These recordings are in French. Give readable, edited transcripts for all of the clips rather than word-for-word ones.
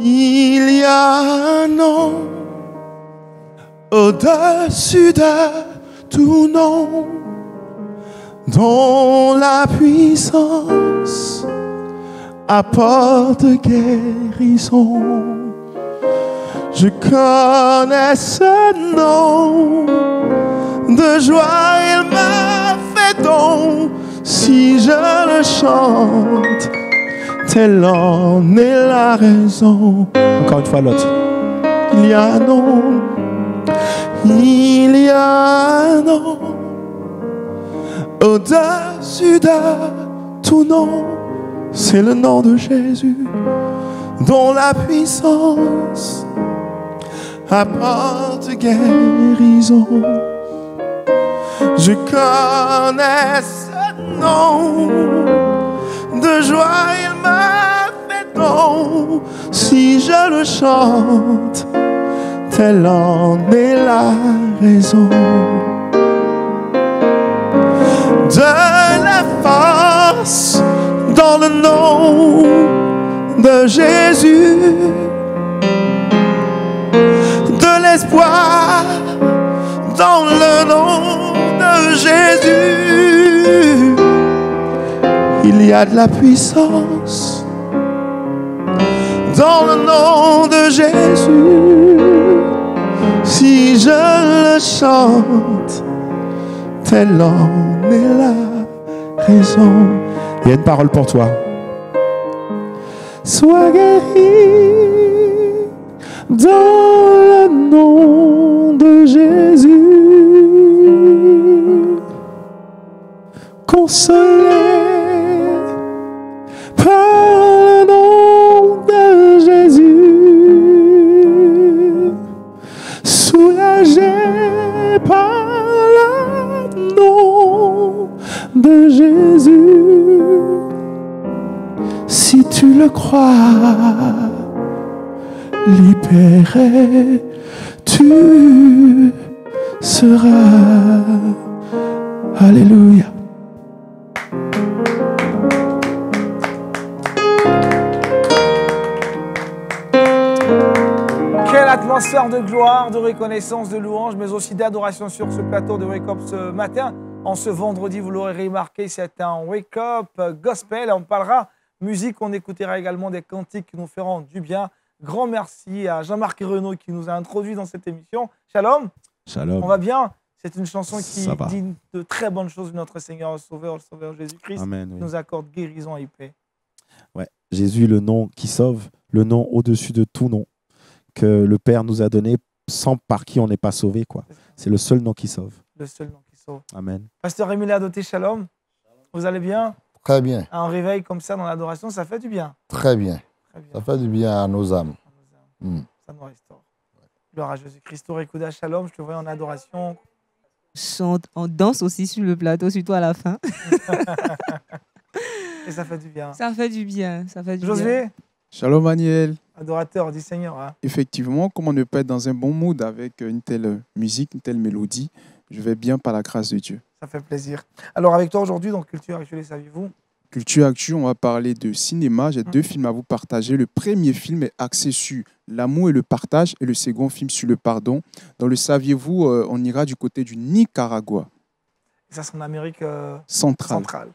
Il y a un nom au-dessus de tout nom, dont la puissance apporte guérison. Je connais ce nom, de joie il m'a fait don. Si je le chante, telle en est la raison. Encore une fois l'autre. Il y a un nom, il y a un nom au-dessus de tout nom. C'est le nom de Jésus, dont la puissance apporte guérison. Je connais ce nom, de joie il m'a fait don. Si je le chante, telle en est la raison. De la force dans le nom de Jésus, de l'espoir dans le nom de Jésus. Il y a de la puissance dans le nom de Jésus. Si je le chante, telle en est la raison. Il y a une parole pour toi. Sois guéri dans le nom de Jésus. Consolé par le nom de Jésus. Soulagé par le nom de Jésus. Si tu le crois, libéré tu seras. Alléluia. Quelle atmosphère de gloire, de reconnaissance, de louange, mais aussi d'adoration sur ce plateau de Wake Up ce matin. En ce vendredi, vous l'aurez remarqué, c'est un Wake Up Gospel. On parlera musique, on écoutera également des cantiques qui nous feront du bien. Grand merci à Jean-Marc Renaud qui nous a introduits dans cette émission. Shalom. Shalom. On va bien. C'est une chanson qui dit de très bonnes choses de notre Seigneur le Sauveur Jésus-Christ. Amen, qui nous accorde guérison et paix. Ouais. Jésus, le nom qui sauve, le nom au-dessus de tout nom que le Père nous a donné, sans par qui on n'est pas sauvé, quoi. C'est le seul nom qui sauve. Le seul nom qui sauve. Amen. Pasteur Émile Adoté, shalom. Vous allez bien? Très bien. Un réveil comme ça dans l'adoration, ça fait du bien. Très bien. Très bien. Ça fait du bien à nos âmes. Ça nous restaure. Gloire à Jésus-Christ. Rekouda, shalom. Je te vois en adoration. On danse aussi sur le plateau, surtout à la fin. Et ça fait du bien. Ça fait du bien. Ça fait du Josué? bien. Shalom Daniel. Adorateur du Seigneur. Hein. Effectivement, comment ne pas être dans un bon mood avec une telle musique, une telle mélodie? Je vais bien par la grâce de Dieu. Ça fait plaisir. Alors avec toi aujourd'hui, dans Culture Actuelle, saviez-vous? Culture Actu, on va parler de cinéma. J'ai deux films à vous partager. Le premier film est axé sur l'amour et le partage et le second film sur le pardon. Dans le saviez-vous, on ira du côté du Nicaragua. Et ça, c'est en Amérique centrale.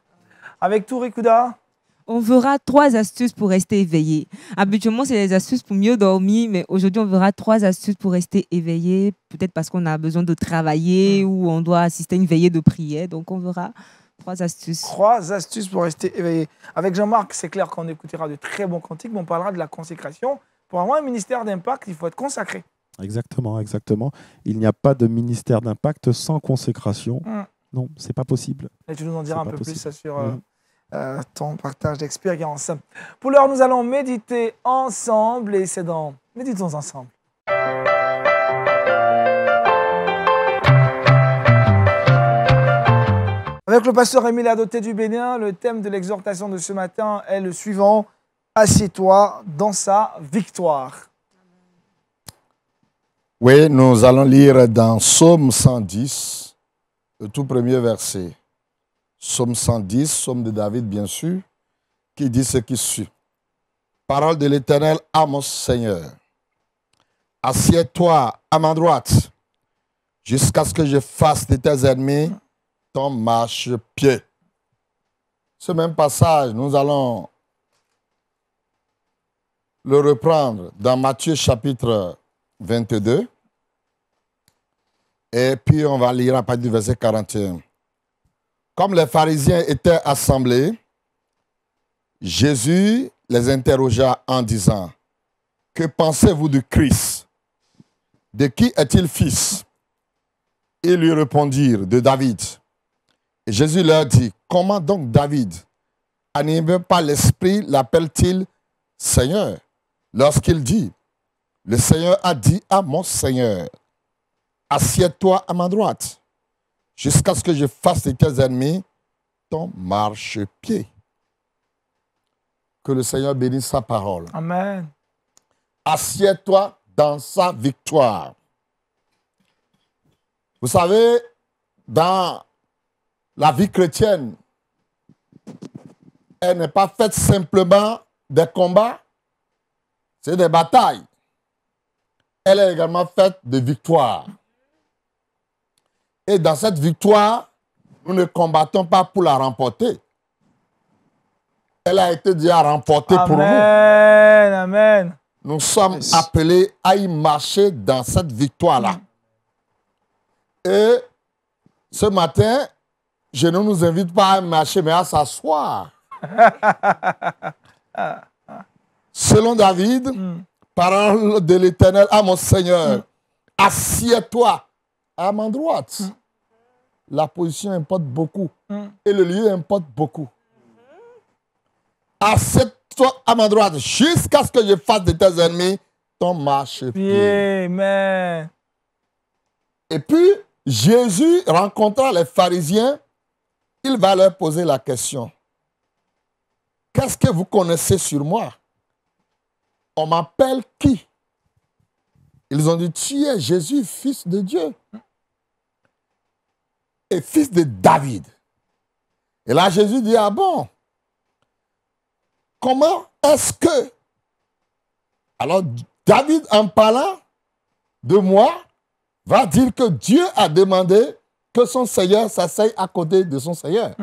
Avec tout, Rekouda? On verra 3 astuces pour rester éveillé. Habituellement, c'est les astuces pour mieux dormir, mais aujourd'hui, on verra 3 astuces pour rester éveillé. Peut-être parce qu'on a besoin de travailler ou on doit assister à une veillée de prière. Donc, on verra 3 astuces. 3 astuces pour rester éveillé. Avec Jean-Marc, c'est clair qu'on écoutera de très bons cantiques, mais on parlera de la consécration. Pour avoir un ministère d'impact, il faut être consacré. Exactement, exactement. Il n'y a pas de ministère d'impact sans consécration. Non, c'est pas possible. Et tu nous en diras un peu possible. plus sur ton partage d'expérience. Pour l'heure, nous allons méditer ensemble et c'est dans Méditons ensemble. Avec le pasteur Émile Adoté du Bénin, le thème de l'exhortation de ce matin est le suivant: assieds-toi dans sa victoire. Oui, nous allons lire dans Psaume 110, le tout premier verset. Psaume 110, Psaume de David, bien sûr, qui dit ce qui suit. Parole de l'Éternel à mon Seigneur. Assieds-toi à ma droite, jusqu'à ce que je fasse de tes ennemis ton marchepied. Ce même passage, nous allons le reprendre dans Matthieu chapitre 22. Et puis on va lire à partir du verset 41. Comme les pharisiens étaient assemblés, Jésus les interrogea en disant, « Que pensez-vous du Christ? De qui est-il fils? » Ils lui répondirent, « De David. » Et Jésus leur dit, « Comment donc David, animé par l'Esprit, l'appelle-t-il Seigneur, lorsqu'il dit, « Le Seigneur a dit à mon Seigneur, assieds-toi à ma droite, jusqu'à ce que je fasse de tes ennemis ton marchepied. » Que le Seigneur bénisse sa parole. Amen. Assieds-toi dans sa victoire. Vous savez, dans la vie chrétienne, elle n'est pas faite simplement des combats, c'est des batailles. Elle est également faite de victoires. Et dans cette victoire, nous ne combattons pas pour la remporter. Elle a été déjà remportée pour nous. Amen, amen. Nous sommes appelés à y marcher dans cette victoire-là. Et ce matin, je ne nous invite pas à marcher, mais à s'asseoir. Selon David, parole de l'Éternel à mon Seigneur, assieds-toi à ma droite. La position importe beaucoup et le lieu importe beaucoup. Assieds-toi à ma droite jusqu'à ce que je fasse de tes ennemis ton marchepied. Amen. Et puis, Jésus rencontra les pharisiens. Il va leur poser la question. Qu'est-ce que vous connaissez sur moi? On m'appelle qui? Ils ont dit, tu es Jésus, fils de Dieu. Et fils de David. Et là, Jésus dit, ah bon? Comment est-ce que... Alors, David, en parlant de moi, va dire que Dieu a demandé que son Seigneur s'asseye à côté de son Seigneur.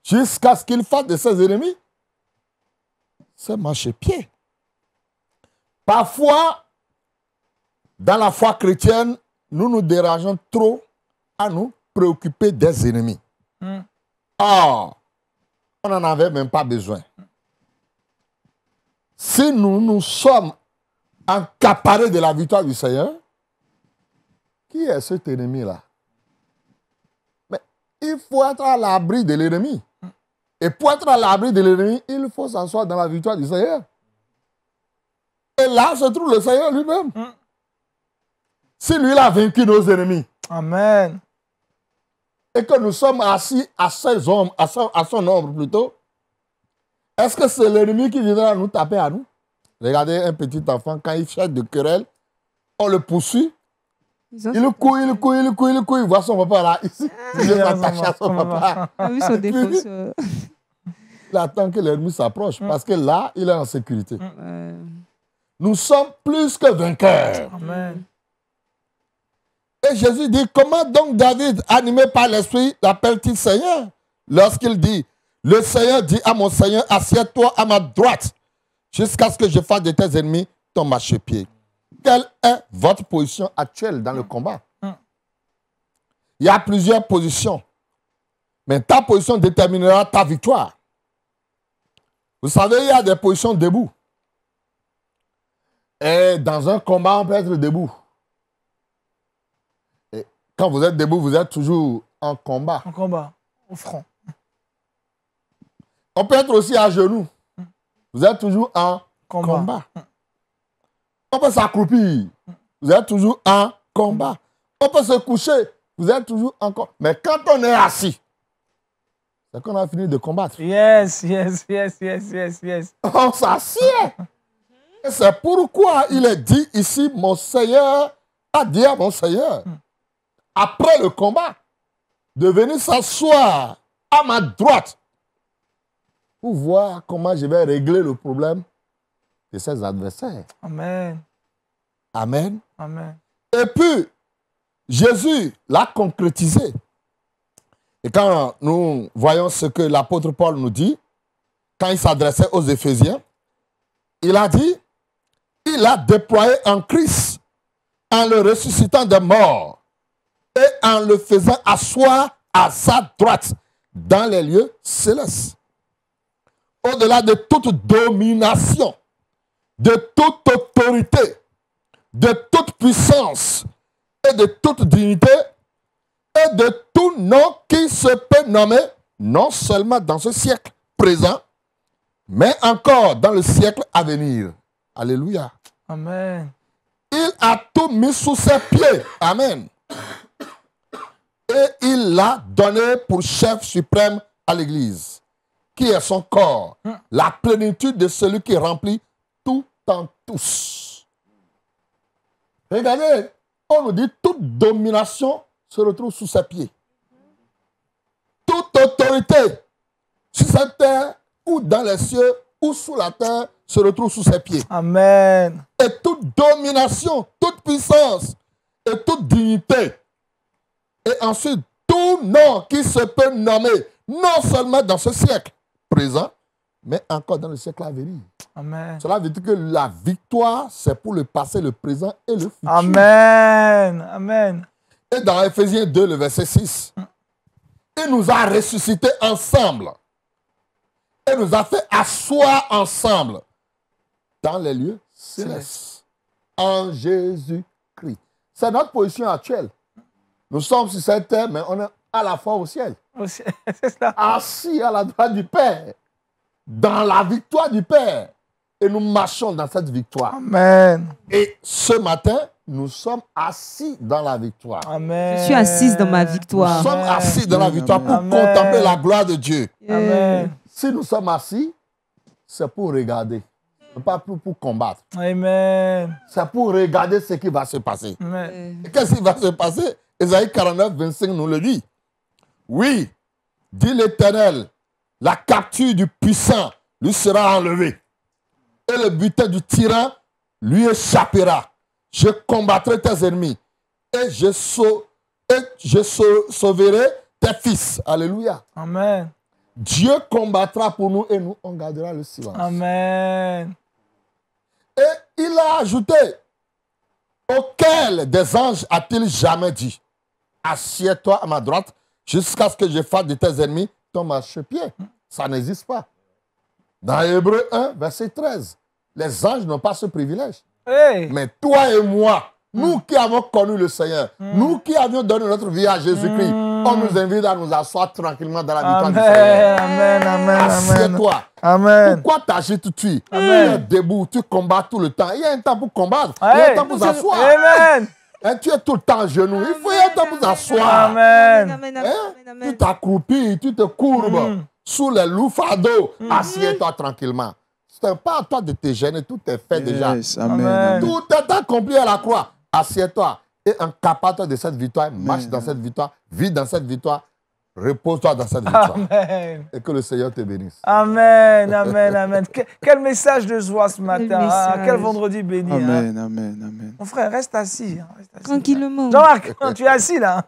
Jusqu'à ce qu'il fasse de ses ennemis ses marchepieds. Parfois, dans la foi chrétienne, nous nous dérangeons trop à nous préoccuper des ennemis. Or, on n'en avait même pas besoin. Si nous sommes accaparés de la victoire du Seigneur, qui est cet ennemi-là? Mais il faut être à l'abri de l'ennemi. Et pour être à l'abri de l'ennemi, il faut s'asseoir dans la victoire du Seigneur. Et là se trouve le Seigneur lui-même. Si lui, il a vaincu nos ennemis. Amen. Et que nous sommes assis à son ombre plutôt, est-ce que c'est l'ennemi qui viendra nous taper à nous? Regardez un petit enfant, quand il cherche de querelle, on le poursuit. Il court, il voit son papa là, ici. Il vient s'attacher à son papa. Il attend que l'ennemi s'approche, parce que là, il est en sécurité. Nous sommes plus que vainqueurs. Amen. Et Jésus dit, comment donc David, animé par l'Esprit, l'appelle-t-il Seigneur? Lorsqu'il dit, le Seigneur dit à mon Seigneur, assieds-toi à ma droite, jusqu'à ce que je fasse de tes ennemis ton marchepied. Quelle est votre position actuelle dans le combat? Il y a plusieurs positions. Mais ta position déterminera ta victoire. Vous savez, il y a des positions debout. Et dans un combat, on peut être debout. Et quand vous êtes debout, vous êtes toujours en combat. En combat, au front. On peut être aussi à genoux. Vous êtes toujours en combat. On peut s'accroupir. Vous êtes toujours en combat. On peut se coucher. Vous êtes toujours en combat. Mais quand on est assis, c'est qu'on a fini de combattre. Yes. On s'assied. Et c'est pourquoi il est dit ici, mon Seigneur a dit à mon Seigneur, après le combat, de venir s'asseoir à ma droite. pour voir comment je vais régler le problème de ses adversaires. Amen. Amen. Amen. Et puis, Jésus l'a concrétisé. Et quand nous voyons ce que l'apôtre Paul nous dit, quand il s'adressait aux Éphésiens, il a dit, il a déployé en Christ, en le ressuscitant des morts et en le faisant asseoir à sa droite dans les lieux célestes. Au-delà de toute domination, de toute autorité, de toute puissance et de toute dignité et de tout nom qui se peut nommer, non seulement dans ce siècle présent, mais encore dans le siècle à venir. Alléluia. Amen. Il a tout mis sous ses pieds. Amen. Et il l'a donné pour chef suprême à l'Église, qui est son corps, la plénitude de celui qui remplit tout en tous. Regardez, on nous dit toute domination se retrouve sous ses pieds. Toute autorité sur cette terre ou dans les cieux ou sous la terre se retrouve sous ses pieds. Amen. Et toute domination, toute puissance et toute dignité. Et ensuite, tout nom qui se peut nommer, non seulement dans ce siècle présent, mais encore dans le siècle à venir. Amen. Cela veut dire que la victoire, c'est pour le passé, le présent et le futur. Amen. Amen. Et dans Éphésiens 2, le verset 6, il nous a ressuscités ensemble. Et nous a fait asseoir ensemble dans les lieux célestes. En Jésus-Christ. C'est notre position actuelle. Nous sommes sur cette terre, mais on est à la fois au ciel. C'est ça. Assis à la droite du Père. Dans la victoire du Père. Et nous marchons dans cette victoire. Amen. Et ce matin, nous sommes assis dans la victoire. Amen. Je suis assise dans ma Nous victoire. sommes assis dans la victoire pour Amen. contempler la gloire de Dieu. Amen. Si nous sommes assis, c'est pour regarder, pas pour combattre. Amen. C'est pour regarder ce qui va se passer. Amen. Et qu'est-ce qui va se passer? Ésaïe 49, 25 nous le dit. Oui, dit l'Éternel, la capture du puissant lui sera enlevée. Et le butin du tyran lui échappera. Je combattrai tes ennemis. Et je sauverai tes fils. Alléluia. Amen. Dieu combattra pour nous et nous, on gardera le silence. Amen. Et il a ajouté, auquel des anges a-t-il jamais dit, assieds-toi à ma droite jusqu'à ce que je fasse de tes ennemis ton marchepied. Ça n'existe pas. Dans Hébreux 1, verset 13, les anges n'ont pas ce privilège. Hey. Mais toi et moi, nous qui avons connu le Seigneur, nous qui avions donné notre vie à Jésus-Christ, on nous invite à nous asseoir tranquillement dans la victoire du Seigneur. Amen. Amen. Assieds-toi. Amen. Pourquoi t'agites-tu? Tu es debout, tu combats tout le temps. Il y a un temps pour combattre, il y a Hey. un temps pour s'asseoir. Amen. Et tu es tout le temps à genoux. Il faut y avoir un temps pour s'asseoir. Amen. Amen, Hein? amen, amen. Tu t'accroupis, tu te courbes sous les loufardeaux. Assieds-toi tranquillement. Ce n'est pas à toi de te gêner, tout est fait déjà. Yes, amen, Amen. amen. Tout est accompli à la croix. Assieds-toi et encapare-toi de cette victoire. Marche dans cette victoire. Vis dans cette victoire. Repose-toi dans cette victoire. Amen. Et que le Seigneur te bénisse. Amen. Amen. Amen. Quel message de joie ce matin. Ah, message. quel vendredi béni. hein. Amen, amen, amen. Mon frère, reste assis. Hein, reste assis. Tranquillement. Jean-Marc, tu es assis là.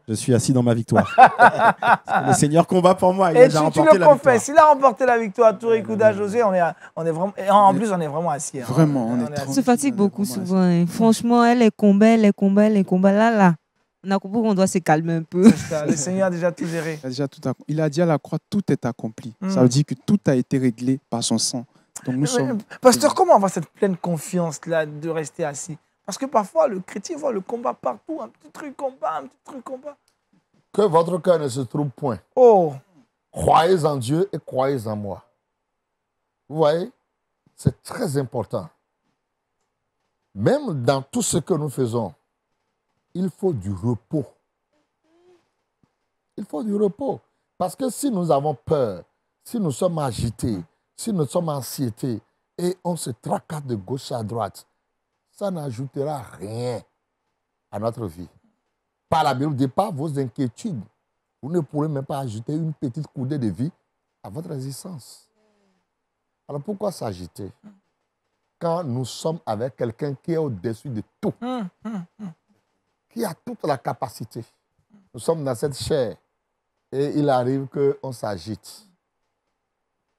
Je suis assis dans ma victoire. Parce que le Seigneur combat pour moi. Il a Et déjà tu remporté le la victoire. confesses. Il a remporté la victoire. Touré Kouda José, on est vraiment. Et en plus, on est vraiment assis. hein. Vraiment, on est assis. trop- On se fatigue beaucoup Vraiment, souvent. Hein. Franchement, elle les combats. Là. On a compris qu'on doit se calmer un peu. C'est ça, le Seigneur a déjà tout géré. Il a dit à la croix, tout est accompli. Ça veut dire que tout a été réglé par son sang. Donc nous sommes... Pasteur, comment avoir cette pleine confiance-là de rester assis? Parce que parfois, le chrétien voit le combat partout. Un petit truc combat, un petit truc combat. Que votre cœur ne se trouble point. Oh, Croyez en Dieu et croyez en moi. Vous voyez, c'est très important. Même dans tout ce que nous faisons, il faut du repos. Il faut du repos. Parce que si nous avons peur, si nous sommes agités, si nous sommes anxiétés et on se tracasse de gauche à droite, ça n'ajoutera rien à notre vie. Par la Bible, pas vos inquiétudes. Vous ne pourrez même pas ajouter une petite coudée de vie à votre existence. Alors pourquoi s'agiter quand nous sommes avec quelqu'un qui est au-dessus de tout, qui a toute la capacité? Nous sommes dans cette chair et il arrive qu'on s'agite.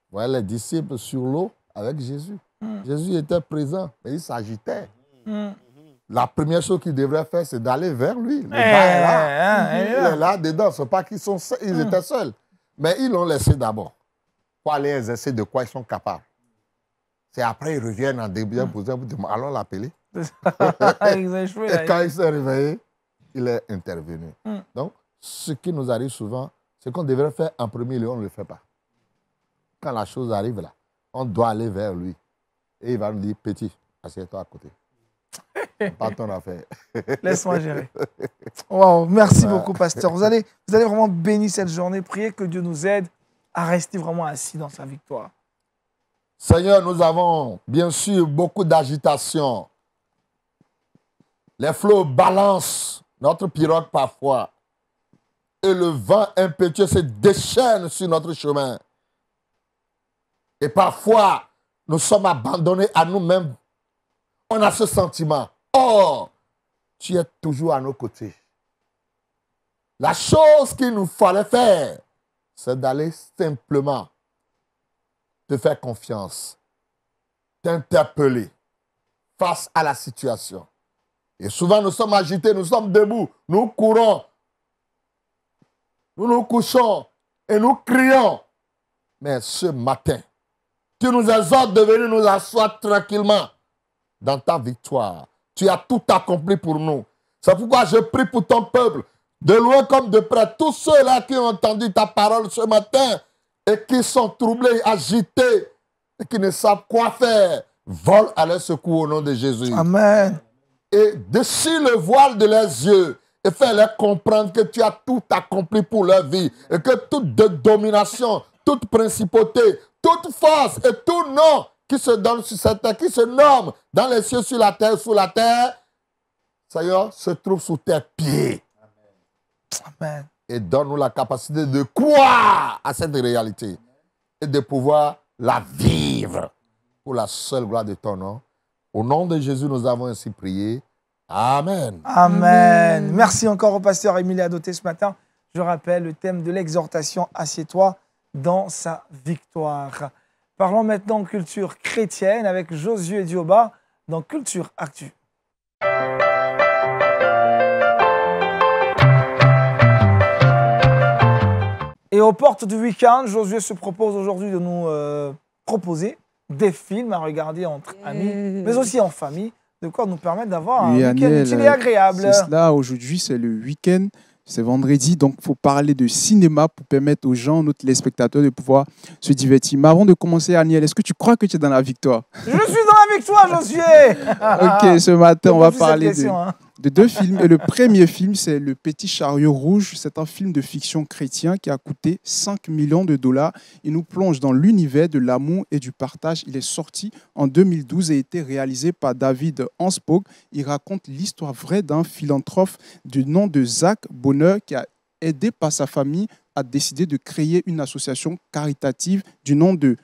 Vous voyez les disciples sur l'eau avec Jésus. Jésus était présent, mais il s'agitait. La première chose qu'il devrait faire, c'est d'aller vers lui. Le gars est là. Il est là dedans. Ce n'est pas qu'ils étaient seuls. Mais ils l'ont laissé d'abord pour aller exercer de quoi ils sont capables. C'est après ils reviennent en début posant pour demander, allons l'appeler. Et quand il s'est réveillé, il est intervenu. Donc, ce qui nous arrive souvent, c'est qu'on devrait faire en premier lieu, on ne le fait pas. Quand la chose arrive là, on doit aller vers lui. Et il va nous dire, petit, assieds-toi à côté. Pas ton affaire. Laisse-moi gérer. Wow, merci beaucoup, pasteur. Vous allez vraiment bénir cette journée. Priez que Dieu nous aide à rester vraiment assis dans sa victoire. Seigneur, nous avons bien sûr beaucoup d'agitation. Les flots balancent notre pirogue parfois. Et le vent impétueux se déchaîne sur notre chemin. Et parfois, nous sommes abandonnés à nous-mêmes. On a ce sentiment. Or, tu es toujours à nos côtés. La chose qu'il nous fallait faire, c'est d'aller simplement te faire confiance, t'interpeller face à la situation. Et souvent, nous sommes agités, nous sommes debout, nous courons, nous nous couchons et nous crions. Mais ce matin, tu nous exhortes de venir nous asseoir tranquillement dans ta victoire. Tu as tout accompli pour nous. C'est pourquoi je prie pour ton peuple, de loin comme de près, tous ceux-là qui ont entendu ta parole ce matin et qui sont troublés, agités et qui ne savent quoi faire, vole à leur secours au nom de Jésus. Amen. Et déchire le voile de leurs yeux et fais-leur comprendre que tu as tout accompli pour leur vie et que toute domination, toute principauté, toute force et tout nom qui se donne sur cette terre, qui se nomme dans les cieux, sur la terre, sous la terre, Seigneur, se trouve sous tes pieds. Amen. Et donne-nous la capacité de croire à cette réalité et de pouvoir la vivre pour la seule gloire de ton nom. Au nom de Jésus, nous avons ainsi prié. Amen. Amen. Merci encore au pasteur Émilie Adoté ce matin. Je rappelle le thème de l'exhortation, assieds-toi dans sa victoire. Parlons maintenant culture chrétienne avec Josué Dioba dans Culture Actu. Et aux portes du week-end, Josué se propose aujourd'hui de nous proposer des films à regarder entre amis, mais aussi en famille, de quoi nous permettre d'avoir un week-end utile et agréable. C'est cela, aujourd'hui c'est le week-end, c'est vendredi, donc il faut parler de cinéma pour permettre aux gens, nos téléspectateurs, de pouvoir se divertir. Mais avant de commencer, Aniel, est-ce que tu crois que tu es dans la victoire? Je suis dans la victoire, Josué. Ok, ce matin, on va parler question, de deux films. Et le premier film, c'est Le Petit Chariot Rouge. C'est un film de fiction chrétien qui a coûté 5 millions de dollars. Il nous plonge dans l'univers de l'amour et du partage. Il est sorti en 2012 et a été réalisé par David Hansburg. Il raconte l'histoire vraie d'un philanthrope du nom de Zach Bonheur qui a aidé par sa famille à décider de créer une association caritative du nom de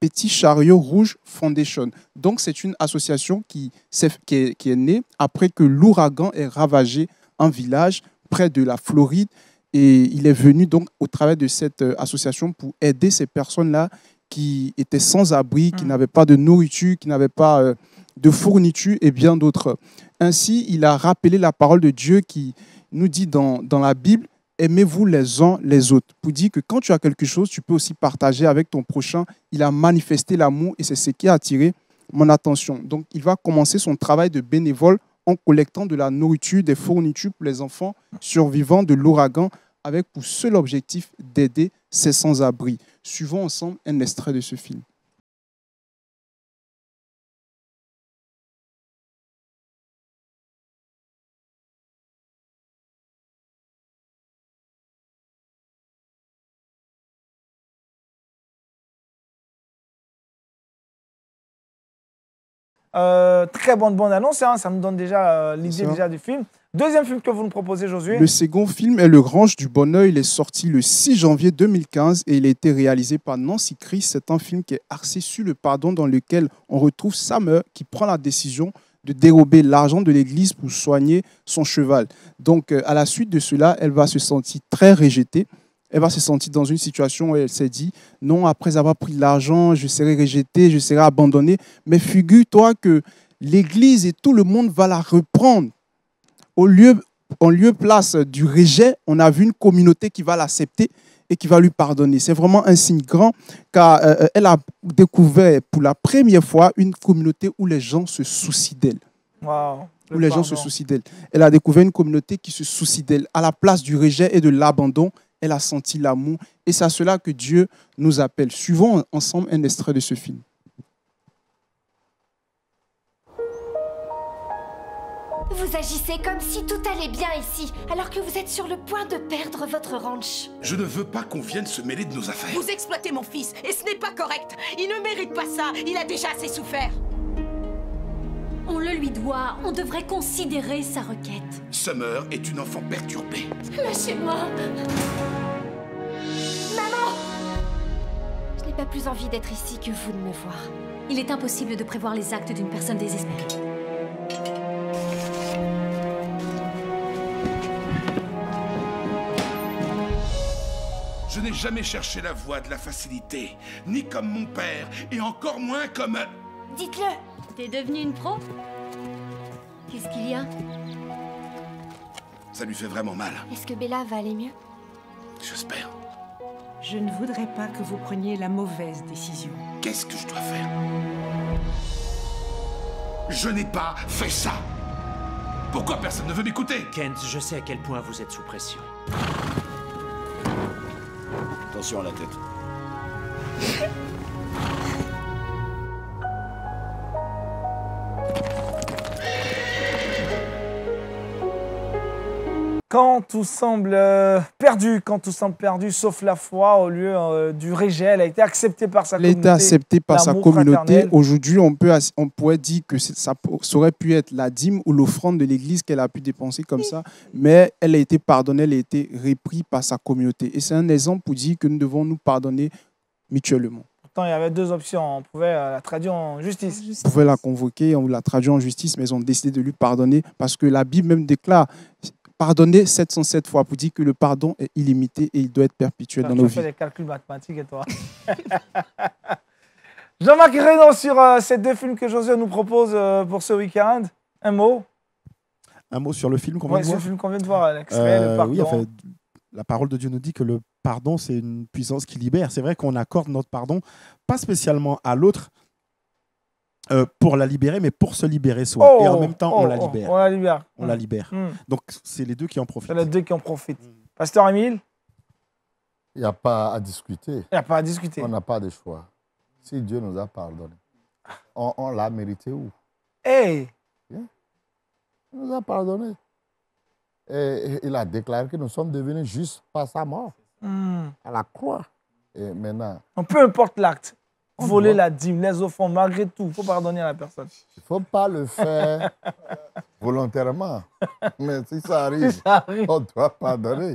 Petit Chariot Rouge Foundation. Donc, c'est une association qui est née après que l'ouragan ait ravagé un village près de la Floride. Et il est venu donc au travers de cette association pour aider ces personnes-là qui étaient sans abri, qui n'avaient pas de nourriture, qui n'avaient pas de fourniture et bien d'autres. Ainsi, il a rappelé la parole de Dieu qui nous dit dans la Bible, aimez-vous les uns les autres. Pour dire que quand tu as quelque chose, tu peux aussi partager avec ton prochain. Il a manifesté l'amour et c'est ce qui a attiré mon attention. Donc, il va commencer son travail de bénévole en collectant de la nourriture, des fournitures pour les enfants survivants de l'ouragan avec pour seul objectif d'aider ces sans-abri. Suivons ensemble un extrait de ce film. Très bonne annonce, hein, ça me donne déjà l'idée du film. Deuxième film que vous nous proposez, Josué. Le second film est Le Range du Bonheur. Il est sorti le 6 janvier 2015 et il a été réalisé par Nancy Criss. C'est un film qui est axé sur le pardon, dans lequel on retrouve Summer qui prend la décision de dérober l'argent de l'église pour soigner son cheval. Donc, à la suite de cela, elle va se sentir très rejetée. Elle va se sentir dans une situation où elle s'est dit « Non, après avoir pris l'argent, je serai rejetée, je serai abandonnée. » Mais figure-toi que l'église et tout le monde va la reprendre. En lieu place du rejet, on a vu une communauté qui va l'accepter et qui va lui pardonner. C'est vraiment un signe grand, car elle a découvert pour la première fois une communauté où les gens se soucient d'elle. Wow, Où les gens se soucient d'elle. Elle a découvert une communauté qui se soucie d'elle. À la place du rejet et de l'abandon, elle a senti l'amour. Et c'est à cela que Dieu nous appelle. Suivons ensemble un extrait de ce film. Vous agissez comme si tout allait bien ici, alors que vous êtes sur le point de perdre votre ranch. Je ne veux pas qu'on vienne se mêler de nos affaires. Vous exploitez mon fils, et ce n'est pas correct. Il ne mérite pas ça, il a déjà assez souffert. On le lui doit, on devrait considérer sa requête. Summer est une enfant perturbée. Lâchez-moi. Maman! Je n'ai pas plus envie d'être ici que vous de me voir. Il est impossible de prévoir les actes d'une personne désespérée. Je n'ai jamais cherché la voie de la facilité, ni comme mon père, et encore moins comme... Dites-le! T'es devenue une pro? Qu'est-ce qu'il y a? Ça lui fait vraiment mal, Est-ce que Bella va aller mieux? j'espère. Je ne voudrais pas que vous preniez la mauvaise décision. Qu'est-ce que je dois faire? Je n'ai pas fait ça. Pourquoi personne ne veut m'écouter? Kent, je sais à quel point vous êtes sous pression. Attention à la tête. Quand tout semble perdu, sauf la foi, au lieu du rejet, elle a été acceptée par sa Elle a communauté. été acceptée par sa l'amour communauté. fraternel. Aujourd'hui, on pourrait dire que ça aurait pu être la dîme ou l'offrande de l'Église qu'elle a pu dépenser comme ça, mais elle a été pardonnée, elle a été reprise par sa communauté. Et c'est un exemple pour dire que nous devons nous pardonner mutuellement. Pourtant, il y avait deux options. On pouvait la traduire en justice. On pouvait la convoquer, on l'a traduit en justice, mais ils ont décidé de lui pardonner parce que la Bible même déclare pardonner 707 fois pour dire que le pardon est illimité et il doit être perpétuel dans nos Tu vies. fais des calculs mathématiques et toi. Jean-Marc Reynaud sur ces deux films que Josué nous propose pour ce week-end. Un mot? Un mot sur le film qu'on vient Ouais, de ce voir. film qu'on vient de voir, l'extrait, le pardon. Oui, enfin, la parole de Dieu nous dit que le pardon, c'est une puissance qui libère. C'est vrai qu'on accorde notre pardon, pas spécialement à l'autre pour la libérer, mais pour se libérer soi. Et en même temps, on la libère. On la libère. On la libère. Donc, c'est les deux qui en profitent. C'est les deux qui en profitent. Pasteur Émile? Il n'y a pas à discuter. Il n'y a pas à discuter. On n'a pas de choix. Si Dieu nous a pardonné, on l'a mérité où? Hey! Il nous a pardonné. Et il a déclaré que nous sommes devenus justes par sa mort à la croix. Et maintenant, Peu importe l'acte. Voler la dîme, les offrandes, malgré tout, il faut pardonner à la personne. il ne faut pas le faire volontairement. Mais si ça arrive, on doit pardonner.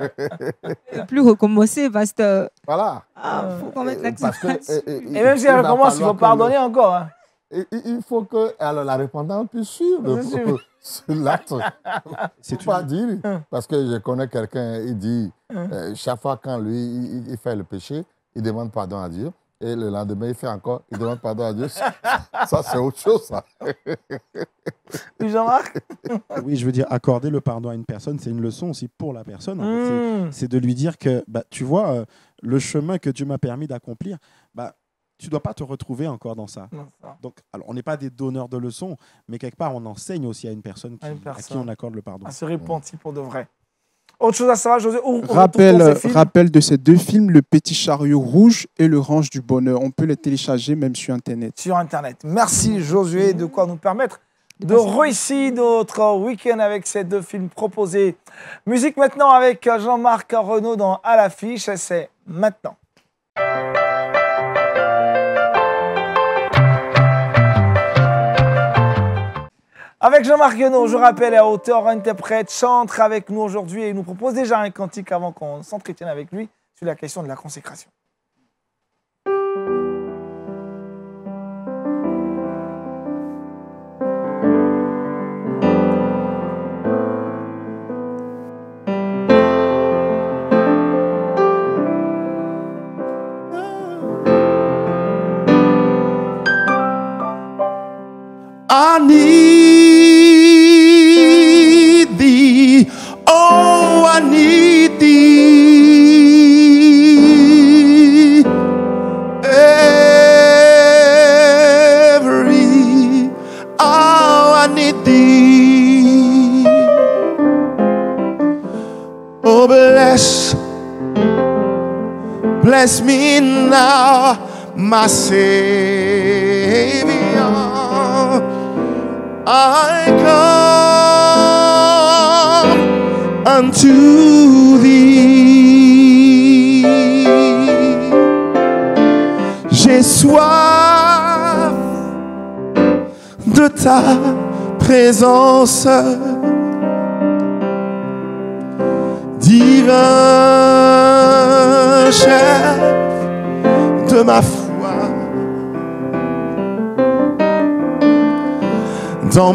Et plus recommencer, pasteur. Voilà. Il faut qu'on mette Parce que, l'accent. Et même si elle recommence, il faut pardonner encore. Hein. Il faut que alors, la repentance puisse suivre sur l'acte. C'est pas dire. Parce que je connais quelqu'un, il dit, chaque fois quand lui, il fait le péché, il demande pardon à Dieu. Et le lendemain, il fait encore, il demande pardon à Dieu. Ça, c'est autre chose, ça. Jean-Marc? Oui, je veux dire, accorder le pardon à une personne, c'est une leçon aussi pour la personne. En fait. C'est de lui dire que, tu vois, le chemin que Dieu m'a permis d'accomplir, tu ne dois pas te retrouver encore dans ça. Donc, alors, on n'est pas des donneurs de leçons, mais quelque part, on enseigne aussi à une personne à qui on accorde le pardon. À se repentir pour de vrai. Autre chose à savoir, José? Rappel de ces deux films, Le Petit Chariot Rouge et Le Range du Bonheur. On peut les télécharger même sur Internet. Sur Internet. Merci, Josué, de quoi nous permettre de réussir notre week-end avec ces deux films proposés. Musique maintenant avec Jean-Marc Reynaud dans À l'affiche, et c'est maintenant. Avec Jean-Marc Guenot, je rappelle, est auteur, interprète, chante avec nous aujourd'hui et il nous propose déjà un cantique avant qu'on s'entretienne avec lui sur la question de la consécration. I need thee, oh, I need thee. Every hour I need thee. Oh, bless me now, my Savior. I come unto thee. J'ai soif de ta présence, divin chef de ma foi. Dans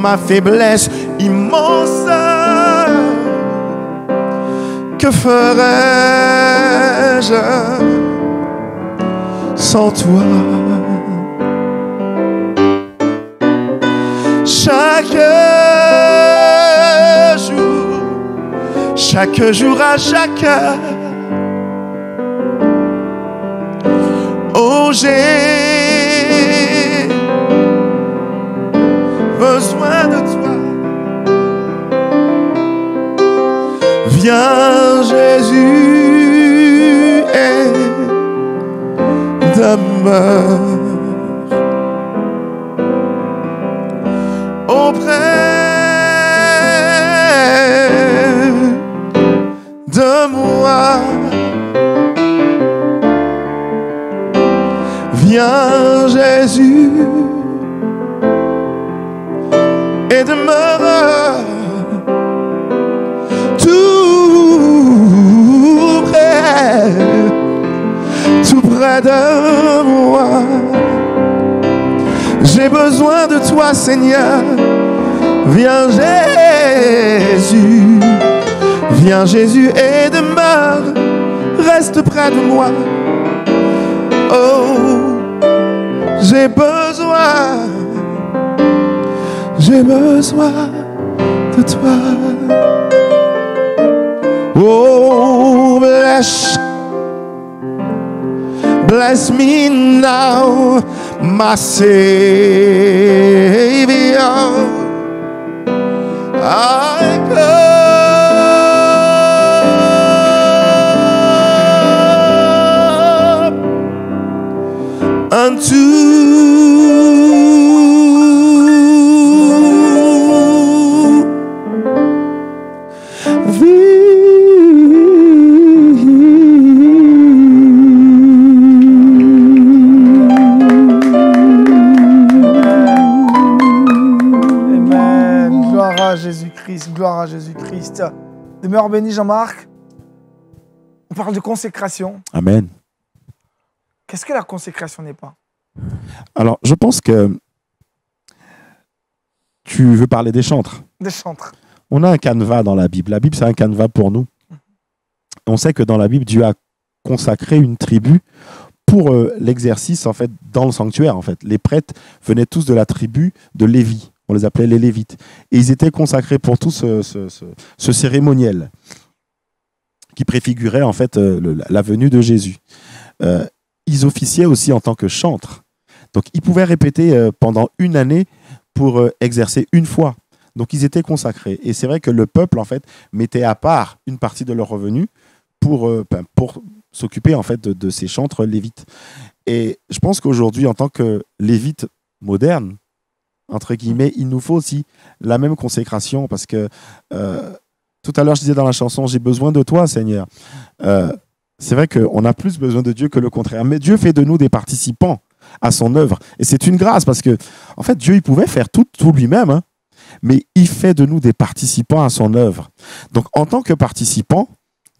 ma faiblesse immense, que ferais-je sans toi? Chaque jour à chaque heure, oh, j'ai besoin de toi. Viens Jésus et demeure auprès de moi. Viens Jésus et demeure tout près de moi. J'ai besoin de toi, Seigneur. Viens Jésus, viens Jésus et demeure, reste près de moi. Oh, j'ai besoin de toi. Oh, bless me now, my Savior. I come unto Gloire à Jésus-Christ. Demeure béni, Jean-Marc. On parle de consécration. Amen. Qu'est-ce que la consécration n'est pas? Alors, je pense que tu veux parler des chantres. Des chantres. On a un canevas dans la Bible. La Bible, c'est un canevas pour nous. On sait que dans la Bible, Dieu a consacré une tribu pour l'exercice, en fait, dans le sanctuaire. En fait, les prêtres venaient tous de la tribu de Lévi. On les appelait les Lévites. Et ils étaient consacrés pour tout ce cérémoniel qui préfigurait en fait la venue de Jésus. Ils officiaient aussi en tant que chantres. Donc ils pouvaient répéter pendant une année pour exercer une fois. Donc ils étaient consacrés. Et c'est vrai que le peuple en fait mettait à part une partie de leur revenu pour s'occuper en fait de ces chantres lévites. Et je pense qu'aujourd'hui, en tant que lévites modernes, entre guillemets, il nous faut aussi la même consécration parce que tout à l'heure, je disais dans la chanson, j'ai besoin de toi, Seigneur. C'est vrai qu'on a plus besoin de Dieu que le contraire. Mais Dieu fait de nous des participants à son œuvre. Et c'est une grâce parce que, en fait, Dieu, il pouvait faire tout lui-même, hein, mais il fait de nous des participants à son œuvre. Donc, en tant que participants,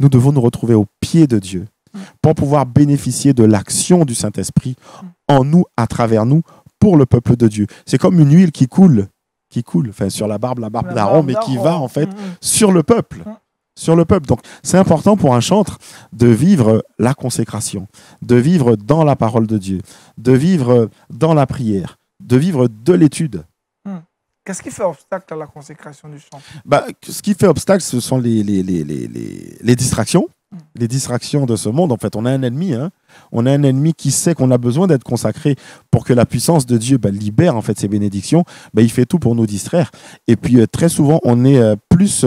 nous devons nous retrouver au pied de Dieu pour pouvoir bénéficier de l'action du Saint-Esprit en nous, à travers nous, pour le peuple de Dieu. C'est comme une huile qui coule, enfin, sur la barbe d'Aaron, mais qui va en fait sur le peuple. Sur le peuple. Donc, c'est important pour un chantre de vivre la consécration, de vivre dans la parole de Dieu, de vivre dans la prière, de vivre de l'étude. Qu'est-ce qui fait obstacle à la consécration du chant? Ce qui fait obstacle, ce sont les distractions. Les distractions de ce monde. En fait, on a un ennemi. Hein. On a un ennemi qui sait qu'on a besoin d'être consacré pour que la puissance de Dieu libère en fait ses bénédictions. Il fait tout pour nous distraire. Et puis, très souvent, on est plus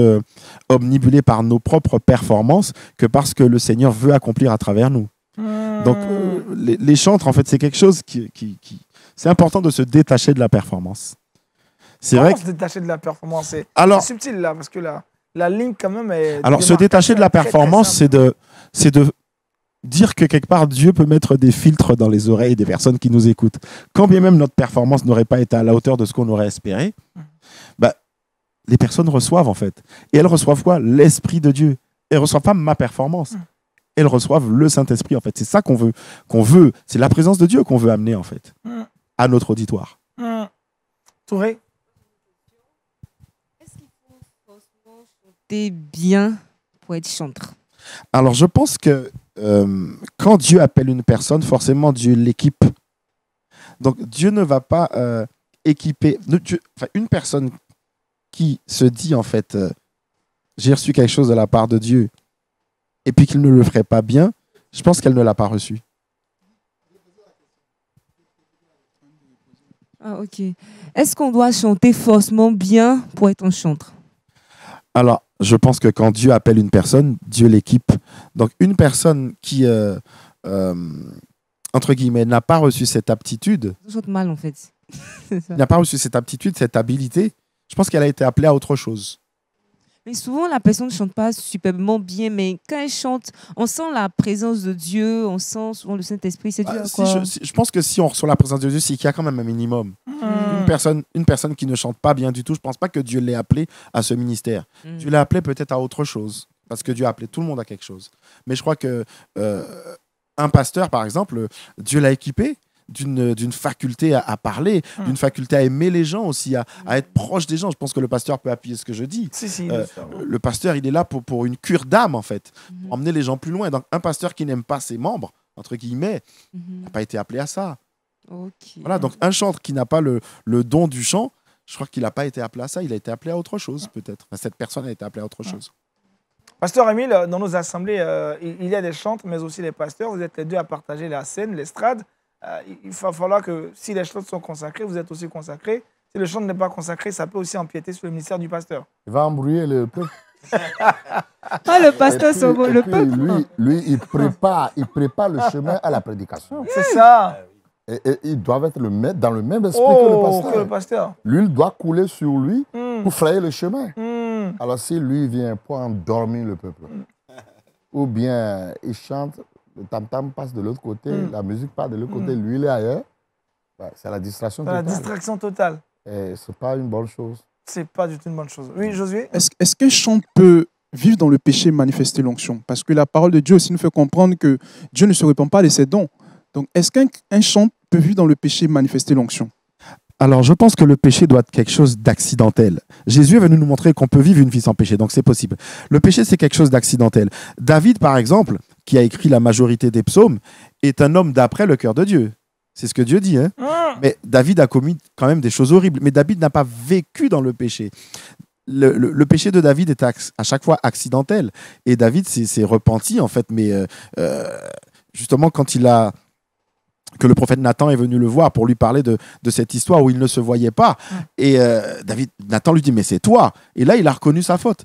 omnibulé par nos propres performances que parce que le Seigneur veut accomplir à travers nous. Donc, les chantres, en fait, c'est quelque chose qui c'est important de se détacher de la performance. C'est vrai. Se détacher de la performance, c'est subtil là, parce que la ligne quand même est... Alors, se détacher de la performance, c'est de dire que quelque part, Dieu peut mettre des filtres dans les oreilles des personnes qui nous écoutent. Quand bien même notre performance n'aurait pas été à la hauteur de ce qu'on aurait espéré, les personnes reçoivent en fait. Et elles reçoivent quoi? L'Esprit de Dieu. Elles ne reçoivent pas ma performance. Elles reçoivent le Saint-Esprit en fait. C'est ça qu'on veut. C'est la présence de Dieu qu'on veut amener en fait à notre auditoire. Touré? Bien pour être chanteur? Alors, je pense que quand Dieu appelle une personne, forcément, Dieu l'équipe. Donc, Dieu ne va pas équiper... une personne qui se dit, en fait, j'ai reçu quelque chose de la part de Dieu, et puis qu'il ne le ferait pas bien, je pense qu'elle ne l'a pas reçu. Ah, ok. Est-ce qu'on doit chanter forcément bien pour être un chanteur? Alors, je pense que quand Dieu appelle une personne, Dieu l'équipe. Donc, une personne qui, entre guillemets, n'a pas reçu cette aptitude... Ça chante mal, en fait. n'a pas reçu cette aptitude, cette habilité, je pense qu'elle a été appelée à autre chose. Mais souvent, la personne ne chante pas superbement bien, mais quand elle chante, on sent la présence de Dieu, on sent souvent le Saint-Esprit. C'est Dieu à quoi? Je pense que si on reçoit la présence de Dieu, c'est qu'il y a quand même un minimum. Une personne qui ne chante pas bien du tout, je ne pense pas que Dieu l'ait appelé à ce ministère. Dieu l'a appelé peut-être à autre chose, parce que Dieu a appelé tout le monde à quelque chose. Mais je crois que un pasteur, par exemple, Dieu l'a équipé d'une faculté à parler, d'une faculté à aimer les gens aussi, à être proche des gens. Je pense que le pasteur peut appuyer ce que je dis. Le pasteur, il est là pour une cure d'âme, en fait, pour emmener les gens plus loin. Donc, un pasteur qui n'aime pas ses membres, entre guillemets, n'a pas été appelé à ça. Voilà, donc un chanteur qui n'a pas le don du chant, je crois qu'il n'a pas été appelé à ça, il a été appelé à autre chose, peut-être. Cette personne a été appelée à autre chose. Pasteur Émile, dans nos assemblées, il y a des chantres, mais aussi les pasteurs. Vous êtes les deux à partager la scène, l'estrade. Il va falloir que si les chantres sont consacrés, vous êtes aussi consacrés. Si le chantre n'est pas consacré, ça peut aussi empiéter sur le ministère du pasteur. Il va embrouiller le peuple. Le pasteur sauve le peuple. Lui, il prépare le chemin à la prédication. C'est ça. Et ils doivent être dans le même esprit que le pasteur. L'huile doit couler sur lui pour frayer le chemin. Alors si lui vient pour endormir le peuple, ou bien il chante, le tam-tam passe de l'autre côté, la musique part de l'autre côté, lui il est ailleurs, c'est la distraction totale. La distraction totale. Et ce n'est pas une bonne chose. C'est pas du tout une bonne chose. Oui, Josué? Est-ce qu'un chant peut vivre dans le péché et manifester l'onction? Parce que la parole de Dieu aussi nous fait comprendre que Dieu ne se répand pas de ses dons. Donc, est-ce qu'un chant peut vivre dans le péché et manifester l'onction? Alors, je pense que le péché doit être quelque chose d'accidentel. Jésus est venu nous montrer qu'on peut vivre une vie sans péché, donc c'est possible. Le péché, c'est quelque chose d'accidentel. David, par exemple, qui a écrit la majorité des psaumes, est un homme d'après le cœur de Dieu. C'est ce que Dieu dit. Hein? Mais David a commis quand même des choses horribles. Mais David n'a pas vécu dans le péché. Le péché de David est à chaque fois accidentel. Et David s'est repenti, en fait. Mais justement, quand que le prophète Nathan est venu le voir pour lui parler de cette histoire où il ne se voyait pas. Et Nathan lui dit, mais c'est toi. Et là, il a reconnu sa faute.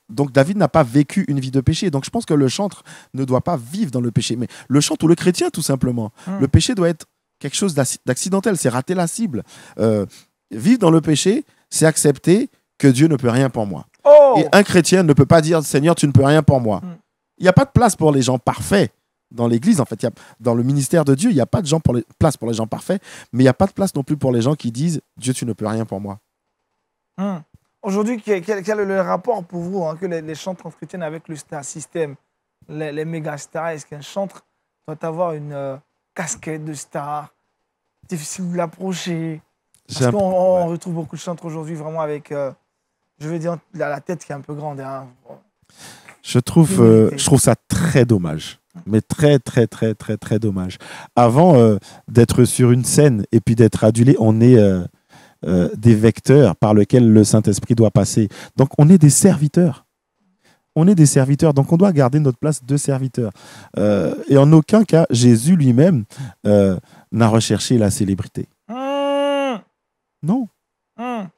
Donc, David n'a pas vécu une vie de péché. Donc, je pense que le chantre ne doit pas vivre dans le péché. Mais le chantre ou le chrétien, tout simplement. Le péché doit être quelque chose d'accidentel. C'est rater la cible. Vivre dans le péché, c'est accepter que Dieu ne peut rien pour moi. Et un chrétien ne peut pas dire, Seigneur, tu ne peux rien pour moi. Il n'y a pas de place pour les gens parfaits. Dans l'église, en fait, dans le ministère de Dieu, il n'y a pas de place pour les gens parfaits, mais il n'y a pas de place non plus pour les gens qui disent « Dieu, tu ne peux rien pour moi ». Aujourd'hui, quel est le rapport pour vous hein, que les chantres chrétiennes avec le star system, les méga stars? Est-ce qu'un chantre doit avoir une casquette de star? Difficile de l'approcher. Parce qu'on retrouve beaucoup de chantres aujourd'hui vraiment avec, je veux dire, la tête qui est un peu grande. Hein. Je trouve ça très dommage. Mais très, très, très, très, très dommage. Avant d'être sur une scène et puis d'être adulé, on est des vecteurs par lesquels le Saint-Esprit doit passer. Donc, on est des serviteurs. On est des serviteurs, donc on doit garder notre place de serviteur. Et en aucun cas, Jésus lui-même n'a recherché la célébrité. Non.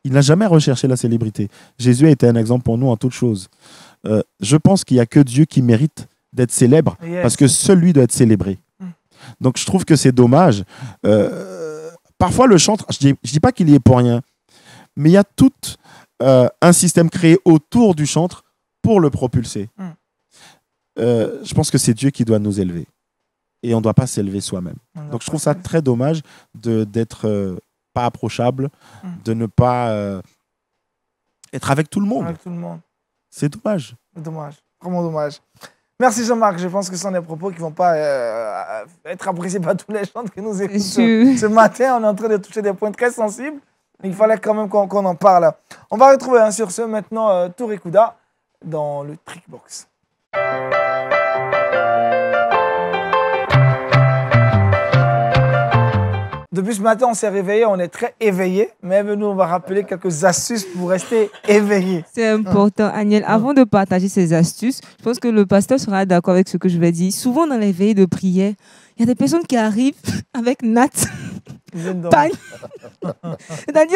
Il n'a jamais recherché la célébrité. Jésus a été un exemple pour nous en toutes choses. Je pense qu'il n'y a que Dieu qui mérite d'être célèbre, parce que seul lui doit être célébré. Donc je trouve que c'est dommage. Parfois le chantre, je dis pas qu'il y est pour rien, mais il y a tout un système créé autour du chantre pour le propulser. Je pense que c'est Dieu qui doit nous élever. Et on ne doit pas s'élever soi-même. Donc je trouve ça très dommage d'être pas approchable, de ne pas être avec tout le monde. C'est dommage. C'est dommage, vraiment dommage. Merci Jean-Marc, je pense que ce sont des propos qui ne vont pas être appréciés par tous les chantres que nous écoutons. Ce matin, on est en train de toucher des points très sensibles. Il fallait quand même qu'on en parle. On va retrouver sur ce maintenant Touré Kouda dans le Trickbox. Depuis ce matin, on s'est réveillé, on est très éveillé. Même nous, on va rappeler quelques astuces pour rester éveillé. C'est important, Agnel. Avant de partager ces astuces, je pense que le pasteur sera d'accord avec ce que je vais dire. Souvent, dans les veillées de prière, il y a des personnes qui arrivent avec Nat. C'est-à-dire,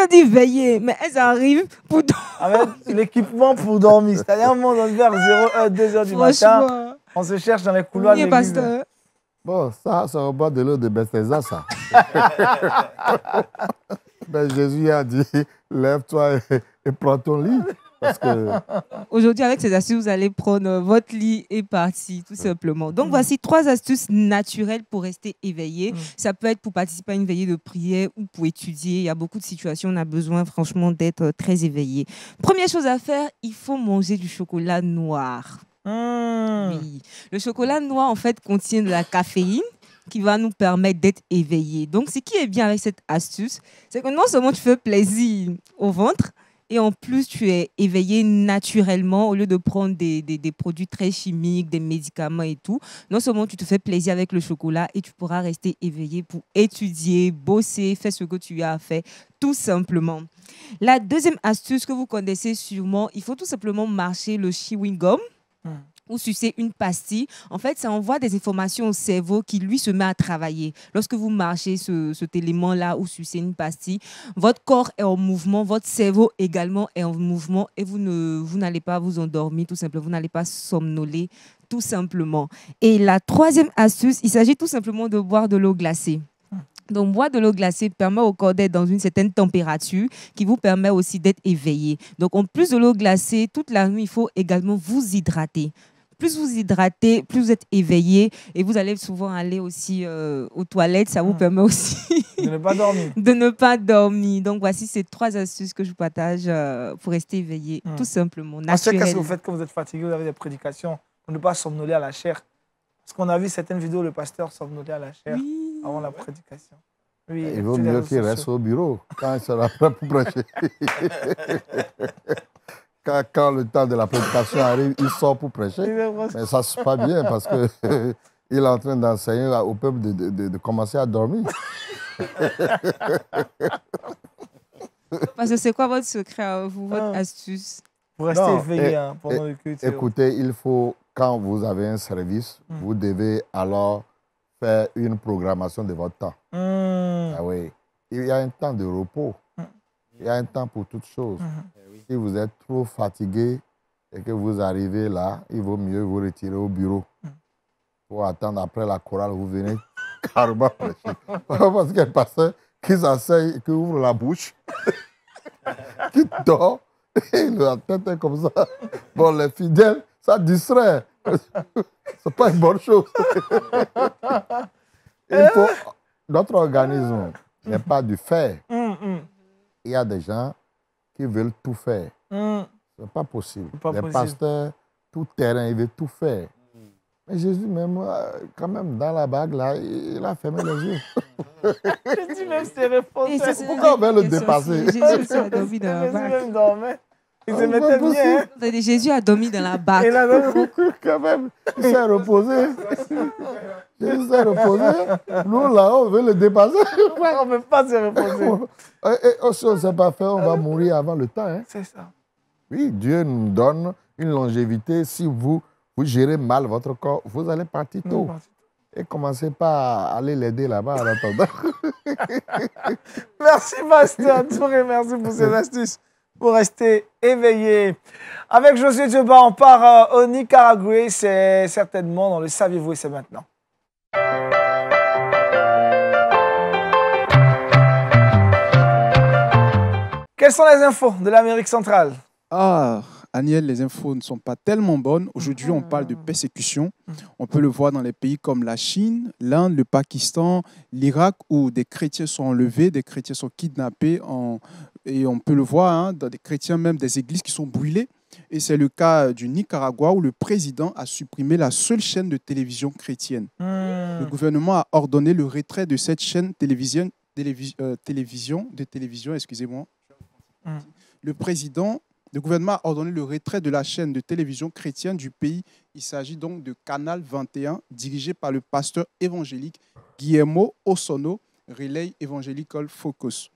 on dit veiller, mais elles arrivent pour dormir. Avec l'équipement pour dormir. C'est-à-dire, à un moment donné, vers 2h du matin, on se cherche dans les couloirs de l'église. Bon, ça au bord de l'eau de Bethesda, ça. Ben, Jésus a dit, lève-toi et prends ton lit. Parce que... Aujourd'hui, avec ces astuces, vous allez prendre votre lit et partir, tout simplement. Donc, voici 3 astuces naturelles pour rester éveillé. Ça peut être pour participer à une veillée de prière ou pour étudier. Il y a beaucoup de situations où on a besoin, franchement, d'être très éveillé. Première chose à faire, il faut manger du chocolat noir. Oui. Le chocolat noir, en fait, contient de la caféine qui va nous permettre d'être éveillés. Donc, ce qui est bien avec cette astuce, c'est que non seulement tu fais plaisir au ventre, et en plus, tu es éveillé naturellement au lieu de prendre des produits très chimiques, des médicaments et tout. Non seulement tu te fais plaisir avec le chocolat et tu pourras rester éveillé pour étudier, bosser, faire ce que tu as à faire, tout simplement. La deuxième astuce que vous connaissez sûrement, il faut tout simplement marcher le chewing gum. Ou sucer une pastille, en fait, ça envoie des informations au cerveau qui, lui, se met à travailler. Lorsque vous marchez cet élément-là ou sucez une pastille, votre corps est en mouvement, votre cerveau également est en mouvement et vous n'allez pas vous endormir, tout simplement. Vous n'allez pas somnoler, tout simplement. Et la troisième astuce, il s'agit tout simplement de boire de l'eau glacée. Donc, boire de l'eau glacée permet au corps d'être dans une certaine température qui vous permet aussi d'être éveillé. Donc, en plus de l'eau glacée, toute la nuit, il faut également vous hydrater. Plus vous hydratez, plus vous êtes éveillé et vous allez souvent aller aussi aux toilettes. Ça vous permet aussi de ne pas dormir. De ne pas dormir. Donc, voici ces 3 astuces que je partage pour rester éveillé, tout simplement. Qu'est-ce que vous faites quand vous êtes fatigué, vous avez des prédications pour ne pas somnoler à la chair? Parce qu'on a vu certaines vidéos, le pasteur somnolait à la chair avant la prédication. Oui, il vaut mieux qu'il reste au bureau quand il sera prêt pour prêcher. Quand le temps de la prédication arrive, il sort pour prêcher. Mais ça, c'est pas bien parce qu'il est en train d'enseigner au peuple de commencer à dormir. Parce que c'est quoi votre secret à vous, votre astuce? Pour rester éveillé pendant le culte. Écoutez, il faut, quand vous avez un service, vous devez alors faire une programmation de votre temps. Ah oui. Il y a un temps de repos. Il y a un temps pour toutes choses. Si vous êtes trop fatigué et que vous arrivez là, il vaut mieux vous retirer au bureau. Pour attendre après la chorale, vous venez carrément prêcher. Parce qu'il y a le pasteur qui s'asseye, qui ouvre la bouche, qui dort, et la tête est comme ça. Bon, les fidèles, ça distrait. C'est pas une bonne chose. Notre organisme n'est pas du fer. Il y a des gens qui veulent tout faire. C'est pas possible. Les pasteurs, tout terrain, ils veulent tout faire. Mais Jésus, même, quand même, dans la bague, là, il a fermé les yeux. Jésus même s'est répondu. Pourquoi on veut le dépasser? Jésus a dormi dans la bague. Jésus même dormait. Il se mettait bien. Hein? Jésus a dormi dans la bague. Et là, quand même, il s'est reposé. Jésus s'est reposé. Nous, là, on veut le dépasser. On ne veut pas se reposer. Et si on ne sait pas faire, on va mourir avant le temps. Hein? C'est ça. Oui, Dieu nous donne une longévité. Si vous gérez mal votre corps, vous allez partir tôt. Et commencez pas à aller l'aider là-bas en attendant. Merci, Pasteur Touré. Merci pour ces astuces pour rester éveillé. Avec Josué Dioba, on part au Nicaragua. C'est certainement dans le saviez-vous et c'est maintenant. Quelles sont les infos de l'Amérique centrale? Aniel, les infos ne sont pas tellement bonnes. Aujourd'hui, on parle de persécution. On peut le voir dans les pays comme la Chine, l'Inde, le Pakistan, l'Irak, où des chrétiens sont enlevés, des chrétiens sont kidnappés. Et on peut le voir dans des chrétiens, même des églises qui sont brûlées. Et c'est le cas du Nicaragua, où le président a supprimé la seule chaîne de télévision chrétienne. Le gouvernement a ordonné le retrait de cette chaîne télévision, excusez-moi. Le gouvernement a ordonné le retrait de la chaîne de télévision chrétienne du pays. Il s'agit donc de Canal 21, dirigé par le pasteur évangélique Guillermo Osono, Relay Evangelical Focus.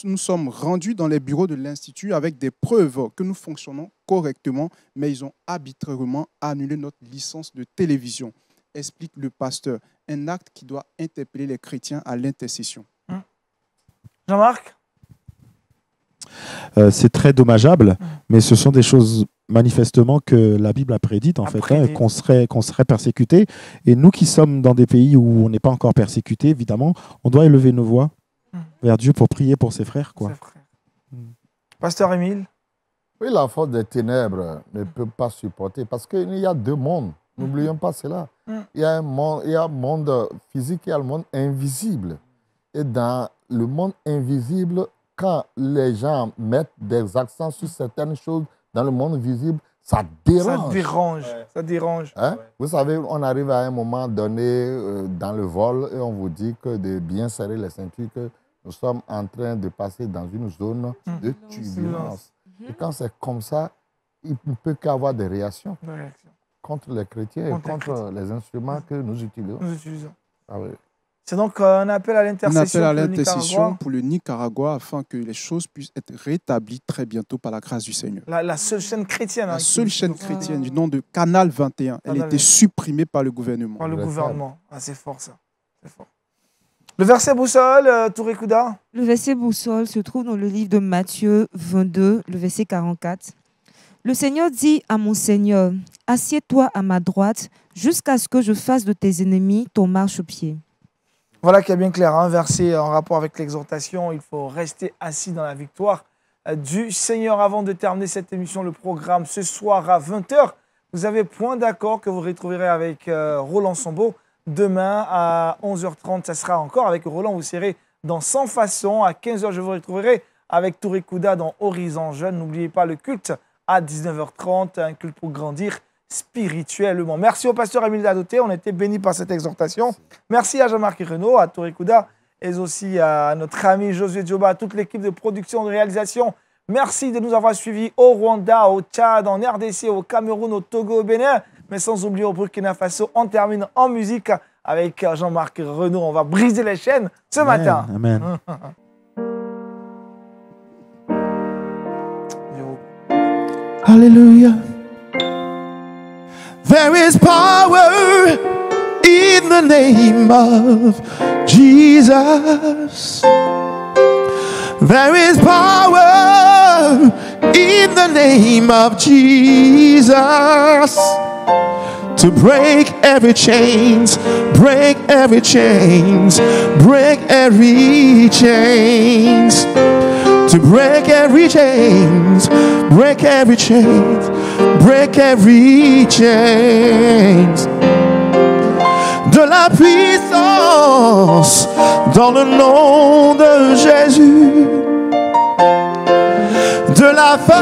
Nous sommes rendus dans les bureaux de l'Institut avec des preuves que nous fonctionnons correctement, mais ils ont arbitrairement annulé notre licence de télévision, explique le pasteur. Un acte qui doit interpeller les chrétiens à l'intercession. Jean-Marc? C'est très dommageable, mais ce sont des choses manifestement que la Bible a prédites, en fait, qu'on serait persécuté. Et nous qui sommes dans des pays où on n'est pas encore persécuté, évidemment, on doit élever nos voix vers Dieu pour prier pour ses frères. Quoi. Pasteur Émile? Oui, la force des ténèbres ne peut pas supporter, parce qu'il y a deux mondes. N'oublions pas cela. Il y a un monde physique et il y a le monde invisible. Et dans le monde invisible, quand les gens mettent des accents sur certaines choses dans le monde visible, ça dérange. Ça dérange. Hein? Vous savez, on arrive à un moment donné dans le vol et on vous dit que de bien serrer les ceintures, que nous sommes en train de passer dans une zone de turbulence. Et quand c'est comme ça, il ne peut qu'avoir des réactions contre les chrétiens et contre les instruments que nous utilisons. Ah oui. C'est donc un appel à l'intercession pour le Nicaragua afin que les choses puissent être rétablies très bientôt par la grâce du Seigneur. La seule chaîne chrétienne. La seule chaîne chrétienne du nom de Canal 21. Elle a été supprimée par le gouvernement. Par le gouvernement. Ah, c'est fort ça. C'est fort. Le verset boussole, Touré Kouda? Le verset boussole se trouve dans le livre de Matthieu 22, le verset 44. Le Seigneur dit à mon Seigneur, assieds-toi à ma droite jusqu'à ce que je fasse de tes ennemis ton marchepied. Voilà qui est bien clair, un verset en rapport avec l'exhortation. Il faut rester assis dans la victoire du Seigneur. Avant de terminer cette émission, le programme ce soir à 20h, vous avez Point d'accord que vous retrouverez avec Roland Sambo. Demain à 11h30, ça sera encore avec Roland. Vous serez dans Sans Façon. À 15h, je vous retrouverai avec Touré Kouda dans Horizon Jeune. N'oubliez pas le culte à 19h30, un culte pour grandir spirituellement. Merci au pasteur Émile Dadoté, on a été bénis par cette exhortation. Merci à Jean-Marc Renaud, à Touré Kouda et aussi à notre ami Josué Dioba, à toute l'équipe de production, de réalisation. Merci de nous avoir suivis au Rwanda, au Tchad, en RDC, au Cameroun, au Togo, au Bénin, mais sans oublier au Burkina Faso. On termine en musique avec Jean-Marc Renaud. On va briser les chaînes ce matin. Amen. Alléluia. There is power in the name of Jesus. There is power in the name of Jesus to break every chains, break every chains, break every chains. To break every chains, break every chains, break every chains. la puissance dans le nom de Jésus. De la force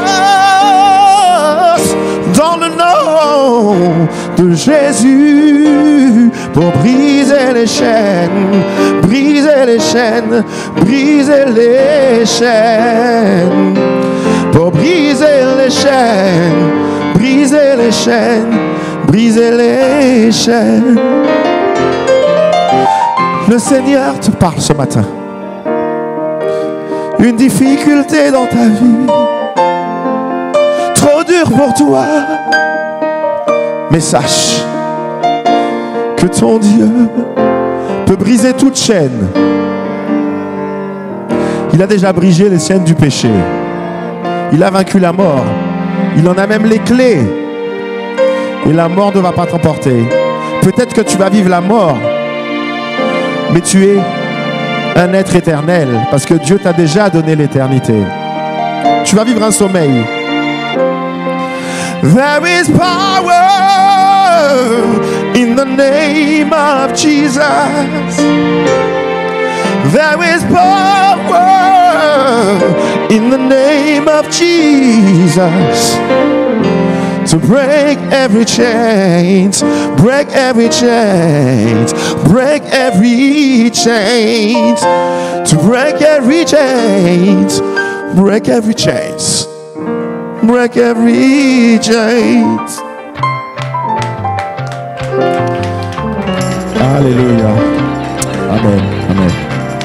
dans le nom de Jésus pour briser les chaînes, briser les chaînes, briser les chaînes, pour briser les chaînes, briser les chaînes, briser les chaînes. Le Seigneur te parle ce matin. Une difficulté dans ta vie, trop dur pour toi, mais sache que ton Dieu peut briser toute chaîne. Il a déjà brisé les chaînes du péché. Il a vaincu la mort. Il en a même les clés. Et la mort ne va pas t'emporter. Peut-être que tu vas vivre la mort, mais tu es un être éternel, parce que Dieu t'a déjà donné l'éternité. Tu vas vivre un sommeil. There is power in the name of Jesus. There is power in the name of Jesus. To break every chains, break every chains, break every chains, to break every chains, break every chains, break every chains. Alléluia.